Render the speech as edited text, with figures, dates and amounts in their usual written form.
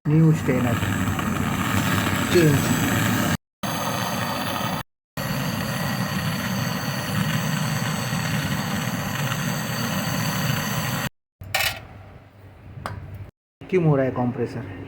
New Steiner change. क्यों हो रहा है कॉम्प्रेसर?